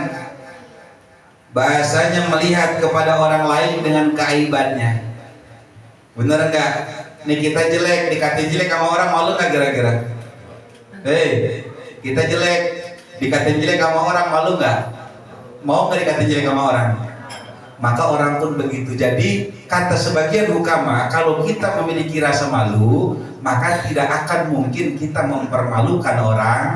bahasanya melihat kepada orang lain dengan keaibannya. Bener enggak? Nih kita jelek, dikatain jelek sama orang, malu nggak kira-kira? Kita jelek, dikatain jelek sama orang, malu nggak? Mau nggak dikatain jelek sama orang? Maka orang pun begitu. Jadi kata sebagian hukama, kalau kita memiliki rasa malu, maka tidak akan mungkin kita mempermalukan orang.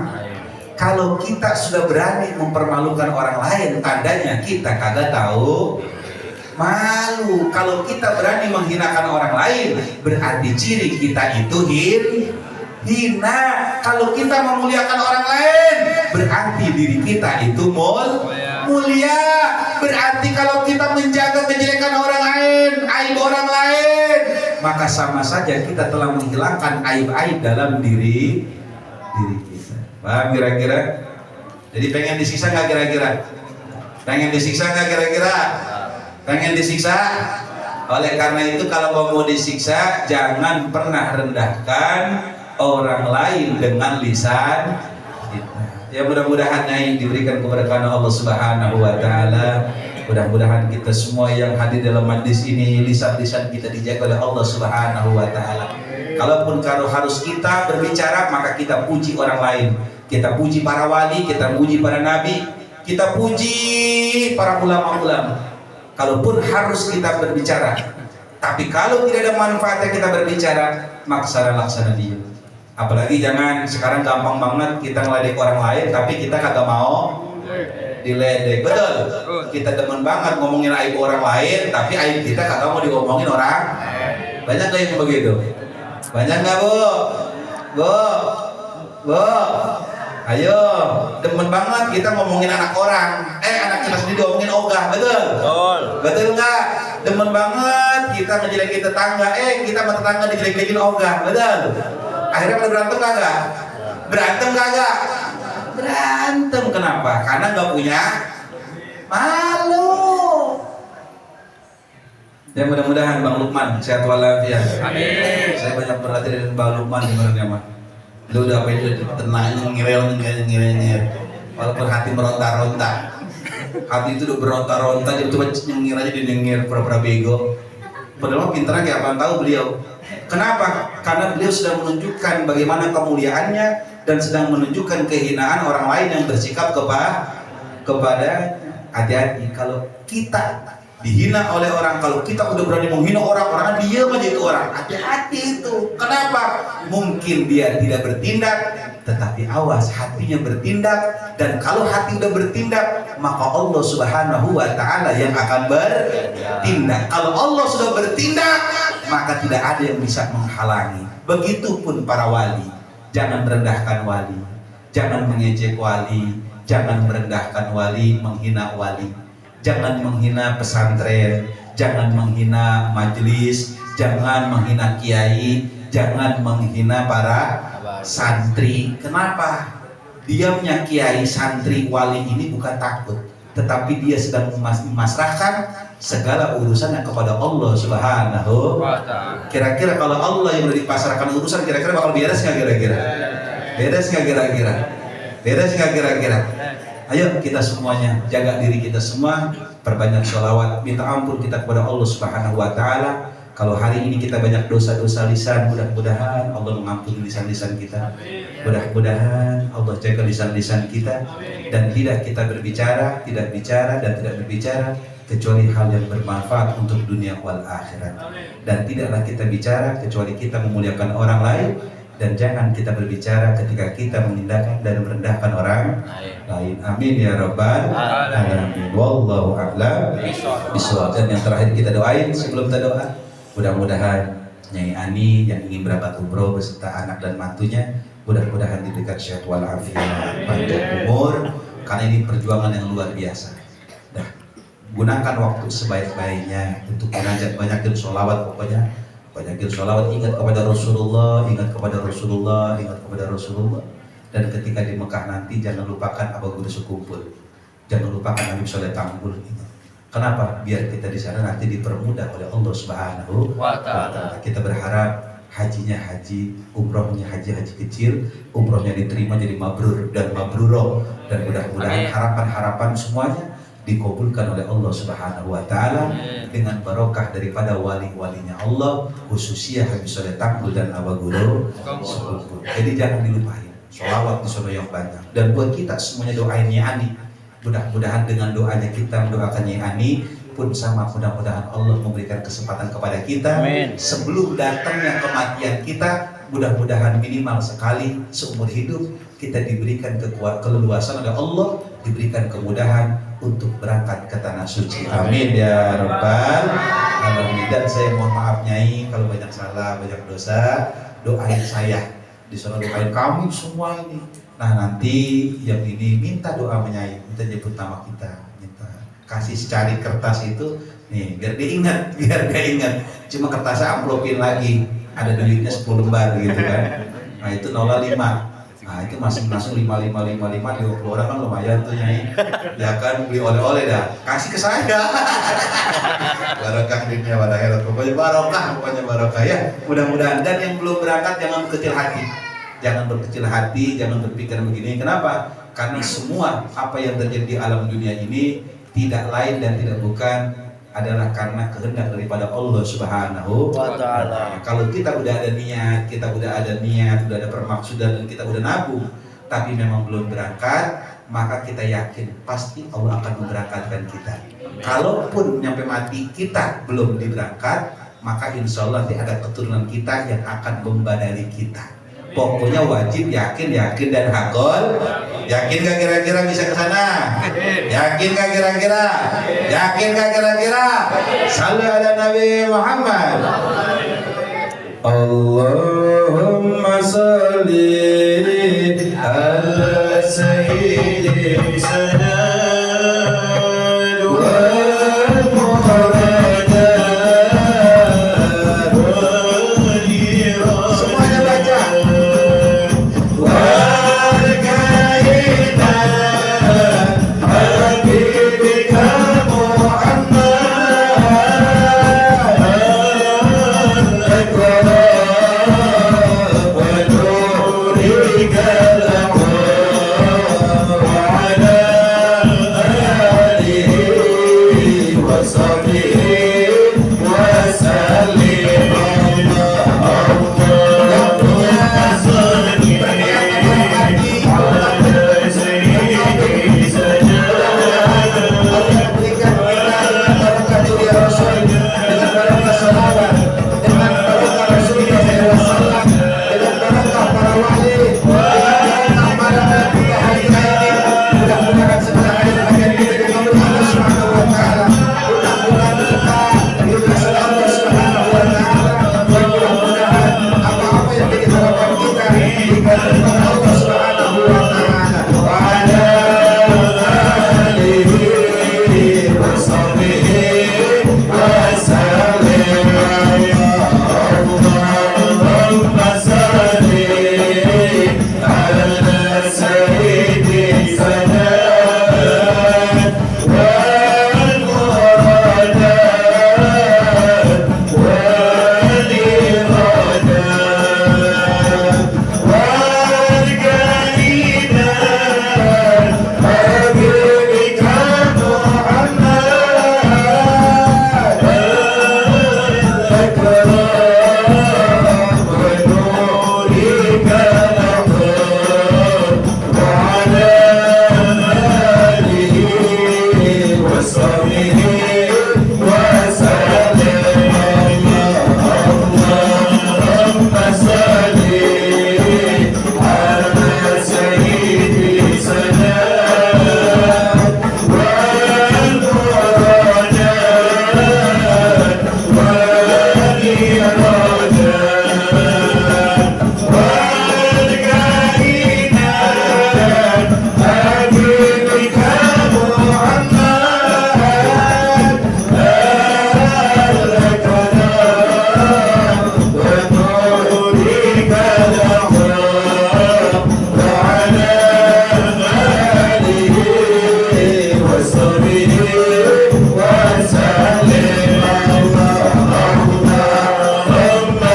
Kalau kita sudah berani mempermalukan orang lain, tandanya kita kagak tahu malu. Kalau kita berani menghinakan orang lain, berarti ciri kita itu hina. Kalau kita memuliakan orang lain, berarti diri kita itu mulia. Berarti kalau kita menjaga kejelekan orang lain, aib orang lain, maka sama saja kita telah menghilangkan aib-aib dalam diri kita. Paham kira-kira? Jadi pengen disiksa nggak kira-kira? Pengen disiksa nggak kira-kira? Pengen disiksa? Oleh karena itu kalau mau disiksa, jangan pernah rendahkan orang lain dengan lisan kita. Ya mudah-mudahan yang diberikan keberkahan Allah Subhanahu wa taala. Mudah-mudahan kita semua yang hadir dalam majlis ini, lisan-lisan kita dijaga oleh Allah Subhanahu wa taala. Kalaupun kalau harus kita berbicara, maka kita puji orang lain. Kita puji para wali, kita puji para nabi, kita puji para ulama-ulama. Kalaupun harus kita berbicara, tapi kalau tidak ada manfaatnya kita berbicara, maka laksana dia. Apalagi jangan sekarang gampang banget kita ngeledek orang lain, tapi kita kagak mau diledek. Betul? Kita demen banget ngomongin aib orang lain, tapi aib kita kagak mau diomongin orang. Banyak nggak yang begitu? Banyak nggak bu? Ayo, demen banget kita ngomongin anak orang. Anak kita sendiri diomongin ogah, betul? Betul nggak? Demen banget kita ngejelekin tetangga. Kita sama tetangga dijelek-jelekin ogah, betul? Akhirnya pada berantem kagak? Berantem kagak? Berantem, kenapa? Karena nggak punya malu. Ya mudah-mudahan Bang Lukman sehat walafiat. Amin. Saya banyak berlatih dengan Bang Lukman sebenarnya mah. Lu udah apa itu tenang ngirel. Walaupun hati meronta-ronta. Hati itu udah beronta-ronta, jadi coba nyengir aja dinyengir pura-pura bego. Padahal pintarnya kayak apaan tahu beliau. Kenapa? Karena beliau sedang menunjukkan bagaimana kemuliaannya dan sedang menunjukkan kehinaan orang lain yang bersikap kepada. Hati-hati kalau kita dihina oleh orang, kalau kita udah berani menghina orang diam aja itu orang. Hati-hati itu. Kenapa? Mungkin dia tidak bertindak, tetapi awas hatinya bertindak, dan kalau hati udah bertindak, maka Allah Subhanahu wa taala yang akan bertindak. Kalau Allah sudah bertindak, maka tidak ada yang bisa menghalangi. Begitupun para wali. Jangan merendahkan wali, jangan mengejek wali, jangan merendahkan wali, menghina wali. Jangan menghina pesantren, jangan menghina majelis, jangan menghina kiai, jangan menghina para santri. Kenapa? Diamnya kiai, santri, wali ini bukan takut, tetapi dia sedang memasrahkan segala urusannya kepada Allah Subhanahu wa ta'ala. Kira-kira kalau Allah yang udah dipasrahkan urusan, kira-kira bakal beres nggak kira-kira? Beres nggak kira-kira? Beres nggak kira-kira? Ayo kita semuanya jaga diri kita semua, perbanyak sholawat, minta ampun kita kepada Allah Subhanahu wa taala. Kalau hari ini kita banyak dosa-dosa lisan, mudah-mudahan Allah mengampuni lisan-lisan kita. Mudah-mudahan Allah jaga lisan-lisan kita dan tidak kita berbicara, tidak bicara dan tidak berbicara kecuali hal yang bermanfaat untuk dunia wal akhirat. Dan tidaklah kita bicara kecuali kita memuliakan orang lain, dan jangan kita berbicara ketika kita menindakkan dan merendahkan orang lain. Amin ya rabbal alamin. Wallahu a'lam bishawab. Dan yang terakhir kita doain sebelum kita doa, mudah-mudahan Nyai Ani yang ingin berangkat umroh beserta anak dan mantunya, mudah-mudahan diberikan sehat walafiat, panjang umur, karena ini perjuangan yang luar biasa. Dah, gunakan waktu sebaik-baiknya untuk menajat, banyakin sholawat, pokoknya banyakin sholawat, ingat kepada Rasulullah, ingat kepada Rasulullah, ingat kepada Rasulullah. Dan ketika di Mekah nanti jangan lupakan Abu Guru Sekumpul, jangan lupakan Habib Soleh Tambul. Kenapa? Biar kita di sana nanti dipermudah oleh Allah Subhanahu wa ta'ala. Kita berharap hajinya haji, umrohnya haji kecil, umrohnya diterima jadi mabrur dan mabruroh, dan mudah-mudahan harapan-harapan semuanya dikabulkan oleh Allah Subhanahu wa taala dengan barokah daripada wali-walinya Allah, khususnya Habib Soleh Takbul dan Abah Guru sepupu. Jadi jangan dilupain sholawat di sono yang banyak, dan buat kita semuanya doain Nyai Ani. Mudah-mudahan dengan doanya kita mendoakan Nyai Ani pun sama, mudah-mudahan Allah memberikan kesempatan kepada kita. Amin. Sebelum datangnya kematian kita, mudah-mudahan minimal sekali seumur hidup kita diberikan keleluasan oleh Allah, diberikan kemudahan untuk berangkat ke tanah suci. Amin ya rabbal alamin. Dan saya mohon maaf Nyai kalau banyak salah, banyak dosa. Doain saya, di sana doain kami semua ini. Nah nanti yang ini minta doa Nyai, minta nyebut nama kita, minta kasih secari kertas itu nih biar dia ingat, cuma kertasnya amplopin lagi, ada duitnya 10 lembar gitu kan. Nah itu 05. Nah itu masing-masing 5 20 orang kan lumayan tuh Nyai. Ya kan beli oleh-oleh dah, kasih ke saya. Barokah dunia pada akhirat, pokoknya barokah ya. Mudah-mudahan. Dan yang belum berangkat jangan berkecil hati, jangan berpikir begini. Kenapa? Karena semua apa yang terjadi di alam dunia ini tidak lain dan tidak bukan adalah karena kehendak daripada Allah Subhanahu wa taala. Kalau kita udah ada niat, udah ada permaksudan, dan kita udah nabung, tapi memang belum berangkat, maka kita yakin pasti Allah akan memberangkatkan kita. Kalaupun nyampe mati kita belum diberangkat, maka insya Allah nanti ada keturunan kita yang akan membadali kita. Pokoknya wajib yakin dan hakol. Yakin gak kira-kira bisa ke sana? Yakin gak kira-kira? Sallu ala Nabi Muhammad. Allahumma salli ala sayyidina Sayyid wal Muhammadan. Semuanya baca.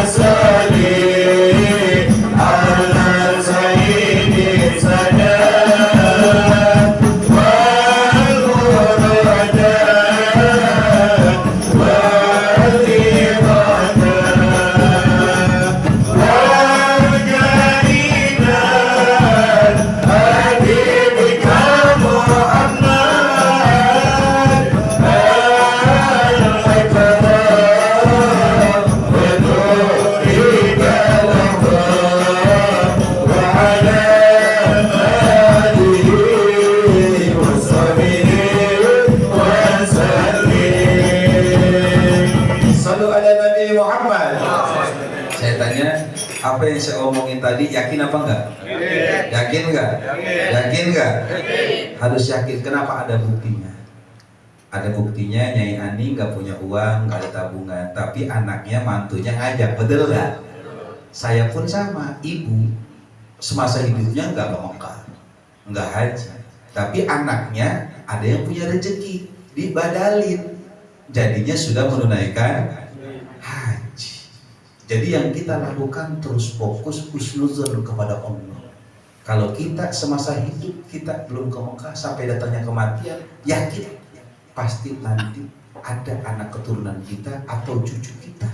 Salli yang saya omongin tadi yakin apa enggak? Yakin enggak? Yakin enggak? Harus yakin. Kenapa? Ada buktinya. Ada buktinya. Nyai Ani nggak punya uang, nggak ada tabungan, tapi anaknya, mantunya ngajak, betul nggak? Saya pun sama, ibu semasa hidupnya nggak ke Mekah, nggak haji, tapi anaknya ada yang punya rezeki, dibadalin, jadinya sudah menunaikan haji. Jadi yang kita lakukan terus fokus husnuzon kepada Allah. Kalau kita semasa hidup kita belum ke Mekah sampai datangnya kematian, yakin pasti nanti ada anak keturunan kita atau cucu kita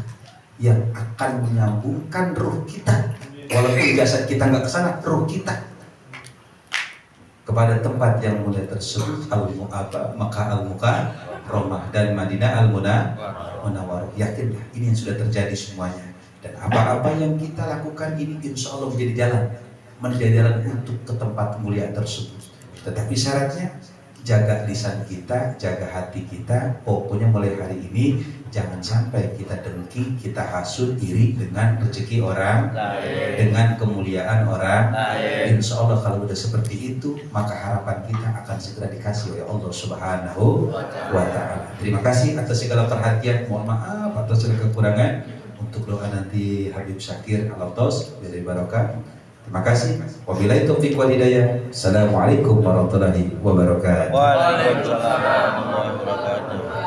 yang akan menyambungkan ruh kita, walaupun jasad kita nggak kesana, ruh kita kepada tempat yang mulia tersebut, Mekah Al-Mukarramah dan Madinah Al-Munawwarah. Yakinlah ini yang sudah terjadi semuanya, dan apa-apa yang kita lakukan ini insya Allah menjadi jalan untuk ke tempat mulia tersebut. Tetapi syaratnya jaga lisan kita, jaga hati kita. Pokoknya mulai hari ini jangan sampai kita dengki, kita hasut, iri dengan rezeki orang, dengan kemuliaan orang. Insya Allah kalau udah seperti itu, maka harapan kita akan segera dikasih oleh Allah Subhanahu wa Ta'ala. Terima kasih atas segala perhatian. Mohon maaf atas segala kekurangan. Untuk doa nanti Habib Syakir Al-Atos dari Barokah. Terima kasih. Wabillahi taufiq wal hidayah. Assalamualaikum warahmatullahi wabarakatuh. Waalaikumsalam warahmatullahi wabarakatuh.